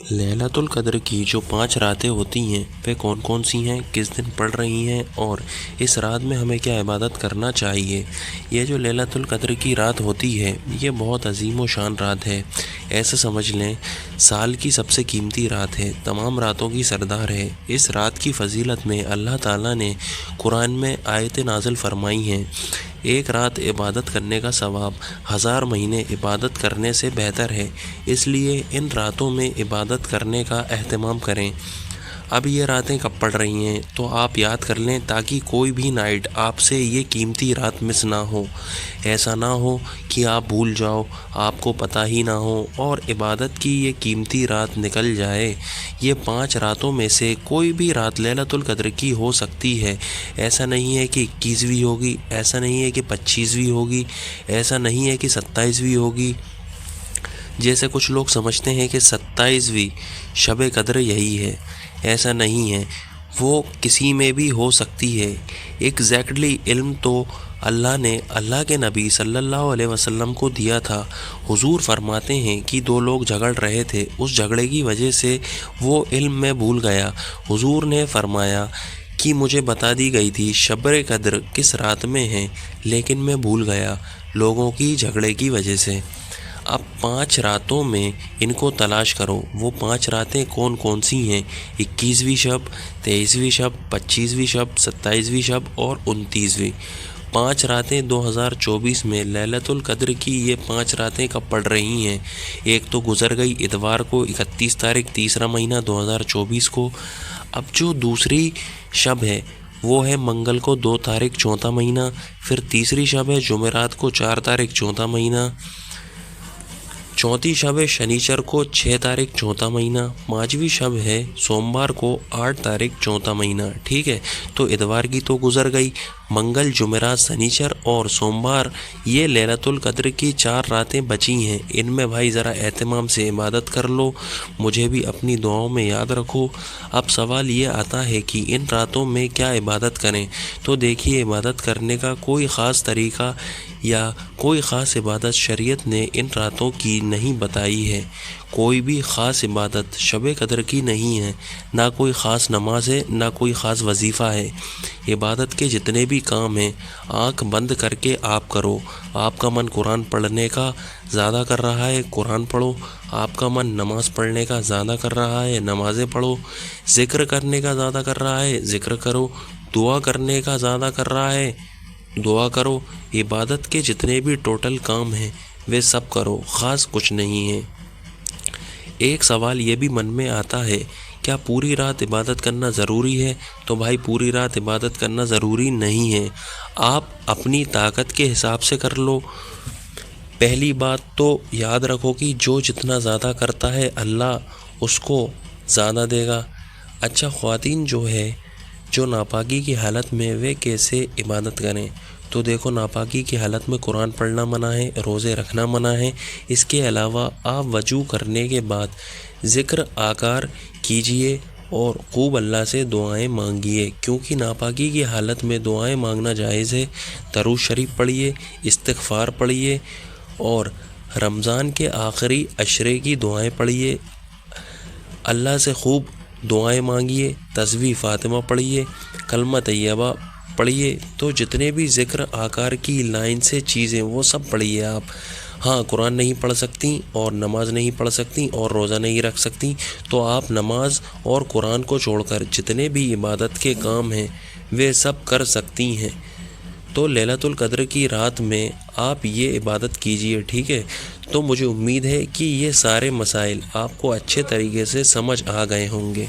लैलतुल क़द्र की जो 5 रातें होती हैं वे कौन कौन सी हैं, किस दिन पड़ रही हैं और इस रात में हमें क्या इबादत करना चाहिए। ये जो लैलतुल क़द्र की रात होती है ये बहुत अजीम व शान रात है। ऐसा समझ लें साल की सबसे कीमती रात है, तमाम रातों की सरदार है। इस रात की फजीलत में अल्लाह ताला ने कुरान में आयतें नाज़िल फरमाई हैं। एक रात इबादत करने का सवाब 1000 महीने इबादत करने से बेहतर है, इसलिए इन रातों में इबादत करने का एहतमाम करें। अब ये रातें कब पड़ रही हैं तो आप याद कर लें, ताकि कोई भी नाइट आपसे ये कीमती रात मिस ना हो। ऐसा ना हो कि आप भूल जाओ, आपको पता ही ना हो और इबादत की ये कीमती रात निकल जाए। ये 5 रातों में से कोई भी रात लैलतुल क़द्र की हो सकती है। ऐसा नहीं है कि 21वीं होगी, ऐसा नहीं है कि 25वीं होगी, ऐसा नहीं है कि 27वीं होगी। जैसे कुछ लोग समझते हैं कि 27वीं शब क़द्र यही है, ऐसा नहीं है, वो किसी में भी हो सकती है। एग्जैक्टली इल्म तो अल्लाह ने अल्लाह के नबी सल्लल्लाहु अलैहि वसल्लम को दिया था। हुजूर फरमाते हैं कि 2 लोग झगड़ रहे थे, उस झगड़े की वजह से वो इल्म में भूल गया। हुजूर ने फरमाया कि मुझे बता दी गई थी शब क़द्र किस रात में है, लेकिन मैं भूल गया लोगों की झगड़े की वजह से। अब 5 रातों में इनको तलाश करो। वो 5 रातें कौन कौन सी हैं? 21वीं शब, 23वीं शब, 25वीं शब, 27वीं शब और 29वीं। 5 रातें 2024 में लैलतुल क़द्र की ये 5 रातें कब पड़ रही हैं? एक तो गुज़र गई इतवार को 31 तारीख तीसरा महीना 2024 को। अब जो दूसरी शब है वो है मंगल को 2 तारीख चौथा महीना। फिर तीसरी शब है जुमेरात को 4 तारीख चौथा महीना। चौथी शब है शनिचर को 6 तारीख चौथा महीना। 5वीं शब है सोमवार को 8 तारीख चौथा महीना। ठीक है, तो इतवार की तो गुजर गई, मंगल जुमेरात शनिचर और सोमवार, ये लैलतुल क़द्र की 4 रातें बची हैं। इनमें भाई ज़रा एहतमाम से इबादत कर लो, मुझे भी अपनी दुआओं में याद रखो। अब सवाल ये आता है कि इन रातों में क्या इबादत करें। तो देखिए, इबादत करने का कोई ख़ास तरीक़ा या कोई ख़ास इबादत शरीयत ने इन रातों की नहीं बताई है। कोई भी ख़ास इबादत शब क़द्र की नहीं है, ना कोई ख़ास नमाज है, ना कोई ख़ास वजीफ़ा है। इबादत के जितने भी काम हैं आँख बंद करके आप करो। आपका मन कुरान पढ़ने का ज़्यादा कर रहा है, कुरान पढ़ो। आपका मन नमाज़ पढ़ने का ज़्यादा कर रहा है, नमाज़ें पढ़ो। ज़िक्र करने का ज़्यादा कर रहा है, ज़िक्र करो। दुआ करने का ज़्यादा कर रहा है, दुआ करो। इबादत के जितने भी टोटल काम हैं वे सब करो, ख़ास कुछ नहीं है। एक सवाल ये भी मन में आता है, क्या पूरी रात इबादत करना ज़रूरी है? तो भाई पूरी रात इबादत करना ज़रूरी नहीं है, आप अपनी ताकत के हिसाब से कर लो। पहली बात तो याद रखो कि जो जितना ज़्यादा करता है अल्लाह उसको ज़्यादा देगा। अच्छा, ख़वातीन जो है जो नापाकी की हालत में वे कैसे इबादत करें? तो देखो, नापाकी की हालत में कुरान पढ़ना मना है, रोज़े रखना मना है। इसके अलावा आप वजू करने के बाद ज़िक्र आकार कीजिए और खूब अल्लाह से दुआएं मांगिए, क्योंकि नापाकी की हालत में दुआएं मांगना जायज़ है। दरूद शरीफ पढ़िए, इस्तिग़फ़ार पढ़िए और रमज़ान के आखिरी अशरे की दुआएं पढ़िए। अल्लाह से खूब दुआएं मांगिए, तस्बीह फ़ातिमा पढ़िए, कलमा तैयबा पढ़िए। तो जितने भी ज़िक्र आकार की लाइन से चीज़ें वो सब पढ़िए आप। हाँ, कुरान नहीं पढ़ सकती और नमाज नहीं पढ़ सकती और रोज़ा नहीं रख सकती, तो आप नमाज और कुरान को छोड़कर जितने भी इबादत के काम हैं वे सब कर सकती हैं। तो लैलतुल क़द्र की रात में आप ये इबादत कीजिए, ठीक है। तो मुझे उम्मीद है कि ये सारे मसाइल आपको अच्छे तरीके से समझ आ गए होंगे।